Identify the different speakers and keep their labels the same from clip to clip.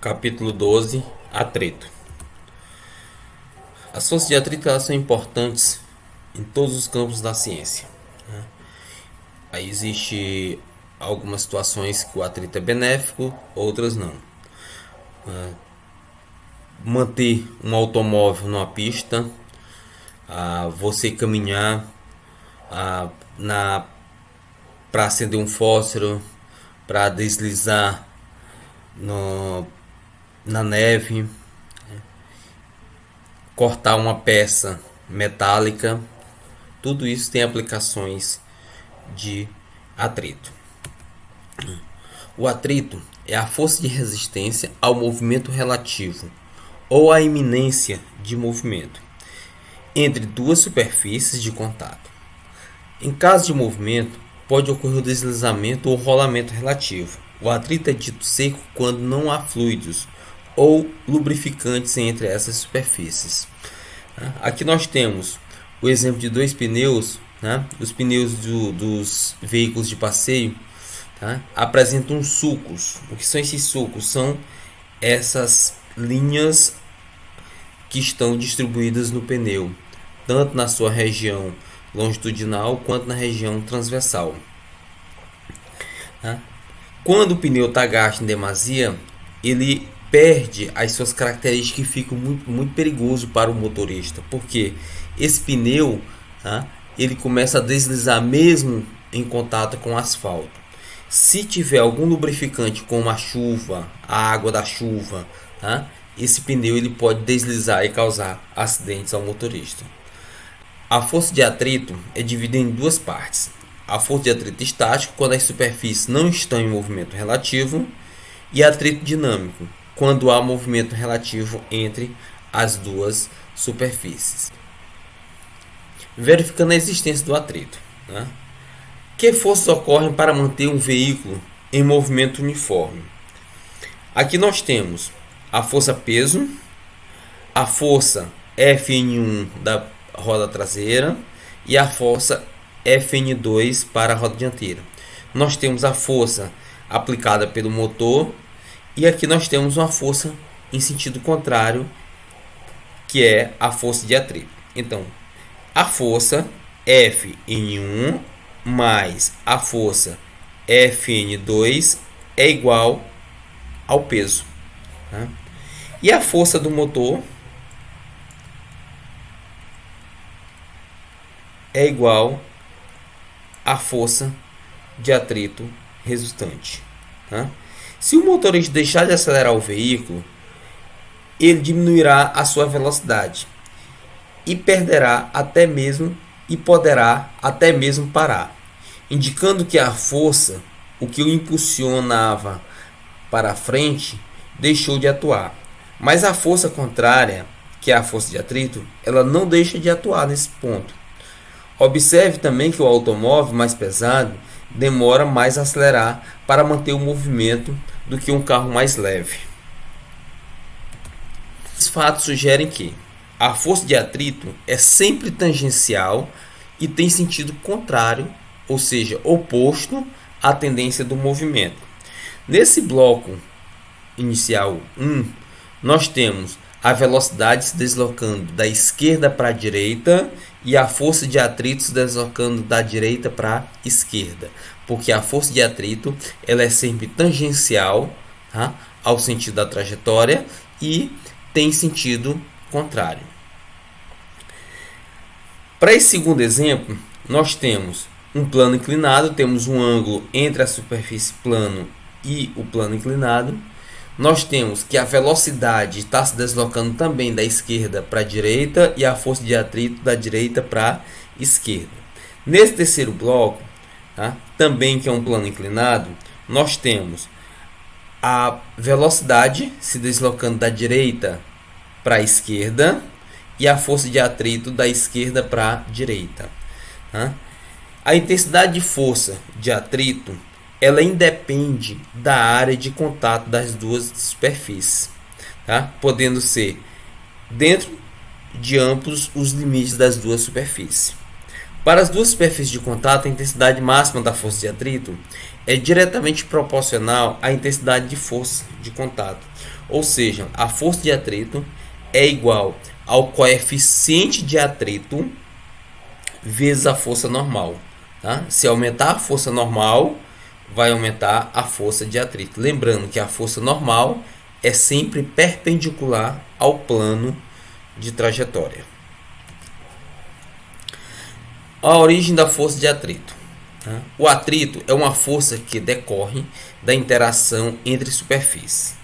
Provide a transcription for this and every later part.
Speaker 1: Capítulo 12. Atrito. As forças de atrito elas são importantes em todos os campos da ciência. Aí existe algumas situações que o atrito é benéfico, outras não. Manter um automóvel numa pista, você caminhar na para acender um fósforo, para deslizar na neve, cortar uma peça metálica, tudo isso tem aplicações de atrito. O atrito é a força de resistência ao movimento relativo ou à iminência de movimento entre duas superfícies de contato. Em caso de movimento, pode ocorrer o deslizamento ou rolamento relativo. O atrito é dito seco quando não há fluidos ou lubrificantes entre essas superfícies. Aqui nós temos o exemplo de dois pneus, os pneus dos veículos de passeio, apresentam sulcos. O que são esses sulcos? São essas linhas que estão distribuídas no pneu, tanto na sua região longitudinal quanto na região transversal. Quando o pneu está gasto em demasia, ele perde as suas características e fica muito perigoso para o motorista, porque esse pneu ele começa a deslizar mesmo em contato com o asfalto. Se tiver algum lubrificante como a chuva, a água da chuva, esse pneu ele pode deslizar e causar acidentes ao motorista. A força de atrito é dividida em duas partes. A força de atrito estático, quando as superfícies não estão em movimento relativo, e atrito dinâmico, quando há movimento relativo entre as duas superfícies. Verificando a existência do atrito. Que forças ocorrem para manter um veículo em movimento uniforme? Aqui nós temos a força peso, a força Fn1 da roda traseira e a força Fn2 para a roda dianteira. Nós temos a força aplicada pelo motor e aqui nós temos uma força em sentido contrário, que é a força de atrito. Então, a força Fn1 mais a força Fn2 é igual ao peso. E a força do motor é igual à força de atrito resultante. Se o motorista deixar de acelerar o veículo, ele diminuirá a sua velocidade e poderá até mesmo parar, indicando que a força, o que o impulsionava para frente, deixou de atuar. Mas a força contrária, que é a força de atrito, ela não deixa de atuar nesse ponto. Observe também que o automóvel mais pesado demora mais a acelerar para manter o movimento do que um carro mais leve. Esses fatos sugerem que a força de atrito é sempre tangencial e tem sentido contrário, ou seja, oposto à tendência do movimento. Nesse bloco inicial 1, nós temos a velocidade se deslocando da esquerda para a direita e a força de atrito se deslocando da direita para a esquerda, porque a força de atrito ela é sempre tangencial ao sentido da trajetória e tem sentido contrário. Para esse segundo exemplo, nós temos um plano inclinado, temos um ângulo entre a superfície plano e o plano inclinado. Nós temos que a velocidade está se deslocando também da esquerda para a direita e a força de atrito da direita para a esquerda. Nesse terceiro bloco, também que é um plano inclinado, nós temos a velocidade se deslocando da direita para a esquerda e a força de atrito da esquerda para a direita. A intensidade de força de atrito ela independe da área de contato das duas superfícies, podendo ser dentro de ambos os limites das duas superfícies. Para as duas superfícies de contato, a intensidade máxima da força de atrito é diretamente proporcional à intensidade de força de contato. Ou seja, a força de atrito é igual ao coeficiente de atrito vezes a força normal. Tá? Se aumentar a força normal, vai aumentar a força de atrito. Lembrando que a força normal é sempre perpendicular ao plano de trajetória. A origem da força de atrito. Tá? O atrito é uma força que decorre da interação entre superfícies.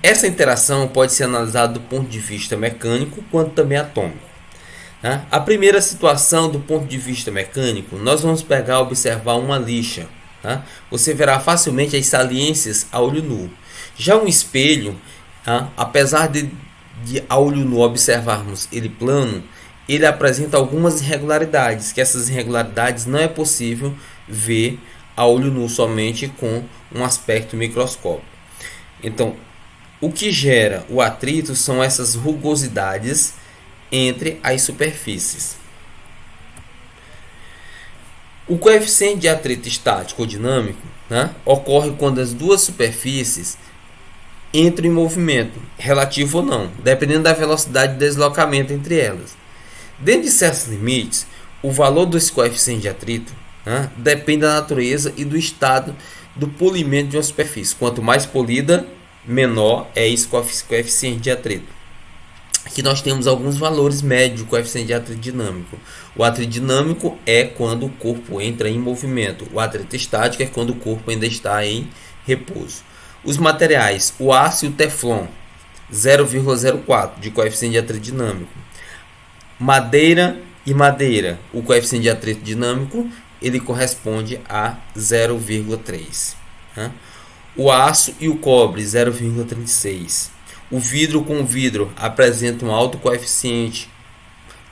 Speaker 1: Essa interação pode ser analisada do ponto de vista mecânico quanto também atômico. Tá? A primeira situação do ponto de vista mecânico, nós vamos pegar e observar uma lixa. Tá? Você verá facilmente as saliências a olho nu. Já um espelho, tá? Apesar de a olho nu observarmos ele plano, ele apresenta algumas irregularidades, que essas irregularidades não é possível ver a olho nu somente com um aspecto microscópico. Então, o que gera o atrito são essas rugosidades entre as superfícies. O coeficiente de atrito estático ou dinâmico, né, ocorre quando as duas superfícies entram em movimento, relativo ou não, dependendo da velocidade de deslocamento entre elas. Dentro de certos limites, o valor desse coeficiente de atrito, né, depende da natureza e do estado do polimento de uma superfície. Quanto mais polida, menor é esse coeficiente de atrito. Aqui nós temos alguns valores médios do coeficiente de atrito dinâmico. O atrito dinâmico é quando o corpo entra em movimento. O atrito estático é quando o corpo ainda está em repouso. Os materiais, o aço e o teflon, 0,04 de coeficiente de atrito dinâmico. Madeira e madeira, o coeficiente de atrito dinâmico ele corresponde a 0,3. Né? O aço e o cobre, 0,36. O vidro com vidro apresenta um alto coeficiente,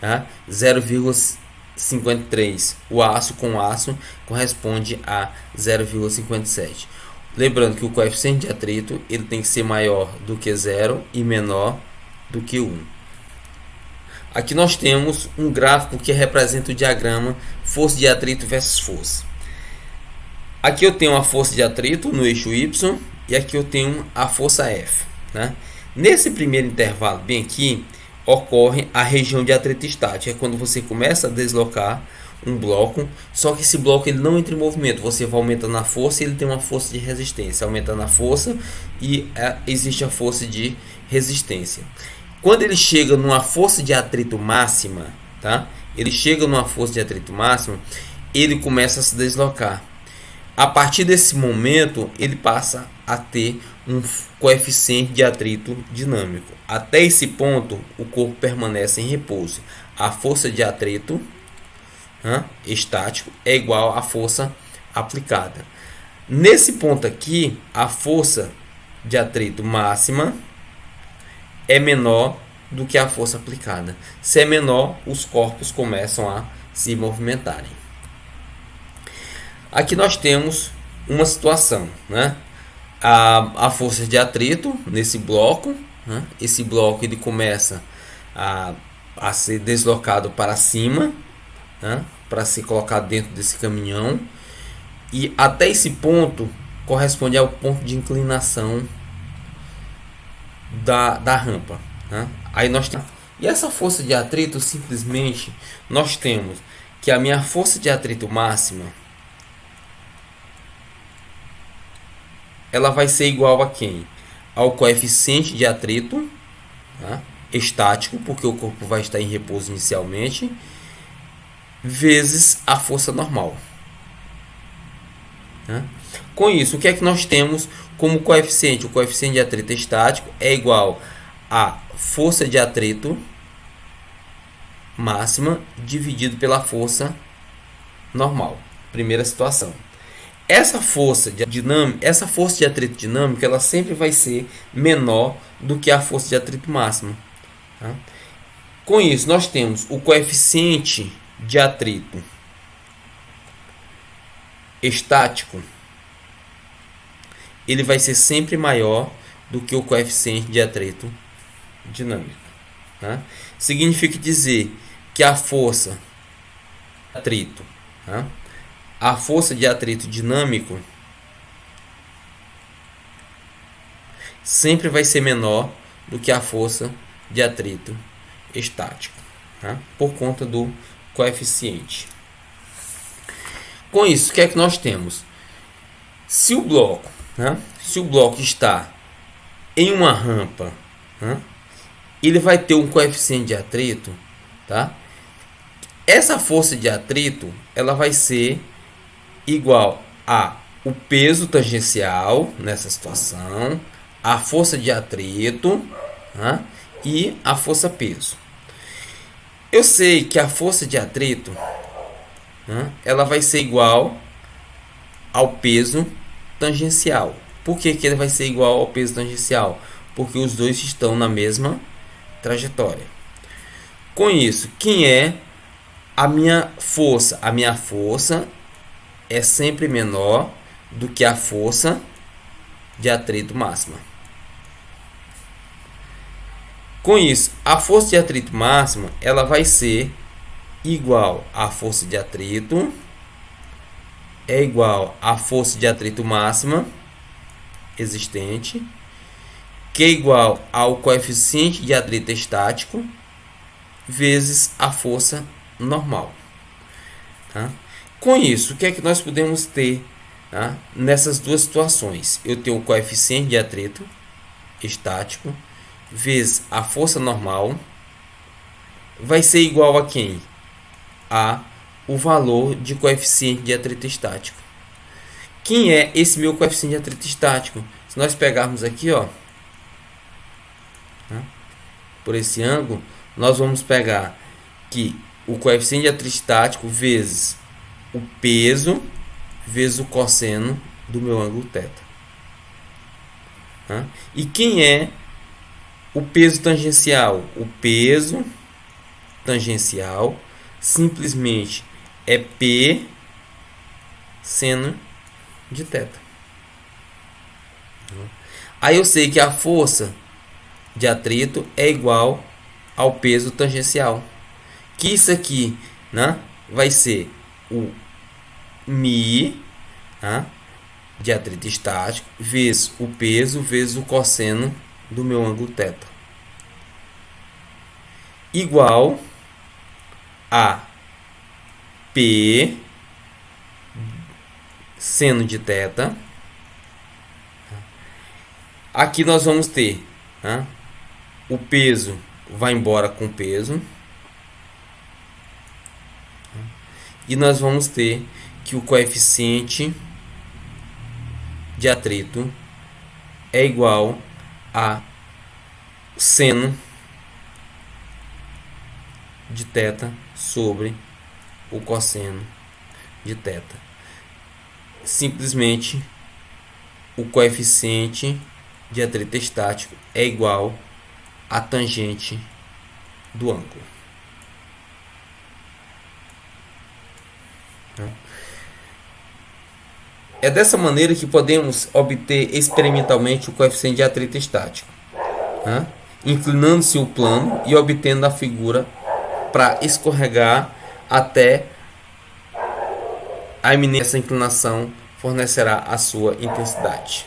Speaker 1: tá? 0,53. O aço com aço corresponde a 0,57. Lembrando que o coeficiente de atrito ele tem que ser maior do que 0 e menor do que 1. Aqui nós temos um gráfico que representa o diagrama força de atrito versus força. Aqui eu tenho a força de atrito no eixo Y e aqui eu tenho a força F. Né? Nesse primeiro intervalo, bem aqui, ocorre a região de atrito estático. É quando você começa a deslocar um bloco, só que esse bloco ele não entra em movimento. Você vai aumentando a força e ele tem uma força de resistência. Aumentando a força e existe a força de resistência. Quando ele chega numa força de atrito máxima, tá? Ele chega numa força de atrito máxima, ele começa a se deslocar. A partir desse momento, ele passa a ter um coeficiente de atrito dinâmico. Até esse ponto, o corpo permanece em repouso. A força de atrito estático é igual à força aplicada. Nesse ponto aqui, a força de atrito máxima é menor do que a força aplicada. Se é menor, os corpos começam a se movimentarem. Aqui nós temos uma situação, né? A força de atrito nesse bloco, né? Esse bloco ele começa a ser deslocado para cima, né? Para ser colocado dentro desse caminhão, e até esse ponto corresponde ao ponto de inclinação da rampa, né? Aí nós temos, e essa força de atrito simplesmente nós temos que a minha força de atrito máxima ela vai ser igual a quem? Ao coeficiente de atrito, tá? Estático, porque o corpo vai estar em repouso inicialmente, vezes a força normal. Tá? Com isso, o que é que nós temos como coeficiente? O coeficiente de atrito estático é igual a força de atrito máxima dividido pela força normal. Primeira situação. Essa força de atrito dinâmico, ela sempre vai ser menor do que a força de atrito máxima. Tá? Com isso, nós temos o coeficiente de atrito estático, ele vai ser sempre maior do que o coeficiente de atrito dinâmico. Tá? Significa dizer que a força de atrito, tá? A força de atrito dinâmico sempre vai ser menor do que a força de atrito estático, tá? Por conta do coeficiente. Com isso, o que é que nós temos? Se o bloco, né, se o bloco está em uma rampa, né, ele vai ter um coeficiente de atrito, tá? Essa força de atrito ela vai ser igual a o peso tangencial nessa situação, a força de atrito, tá, e a força peso. Eu sei que a força de atrito, né, ela vai ser igual ao peso tangencial. Por que ele vai ser igual ao peso tangencial? Porque os dois estão na mesma trajetória. Com isso, quem é a minha força? A minha força é sempre menor do que a força de atrito máxima. Com isso, a força de atrito máxima ela vai ser igual à força de atrito é igual à força de atrito máxima existente, que é igual ao coeficiente de atrito estático vezes a força normal. Tá? Com isso, o que é que nós podemos ter, tá, nessas duas situações? Eu tenho o coeficiente de atrito estático vezes a força normal vai ser igual a quem? A o valor de coeficiente de atrito estático. Quem é esse meu coeficiente de atrito estático? Se nós pegarmos aqui, ó, tá, por esse ângulo, nós vamos pegar que o coeficiente de atrito estático vezes o peso vezes o cosseno do meu ângulo θ. Tá? E quem é o peso tangencial? O peso tangencial simplesmente é P seno de θ. Aí eu sei que a força de atrito é igual ao peso tangencial. Que isso aqui, né, vai ser o μ, tá, de atrito estático vezes o peso vezes o cosseno do meu ângulo θ. Igual a P seno de θ. Aqui nós vamos ter, tá, o peso vai embora com o peso. E nós vamos ter que o coeficiente de atrito é igual a seno de θ sobre o cosseno de θ. Simplesmente o coeficiente de atrito estático é igual à tangente do ângulo. É dessa maneira que podemos obter experimentalmente o coeficiente de atrito estático, tá, inclinando-se o plano e obtendo a figura para escorregar até a eminência. Essa inclinação fornecerá a sua intensidade.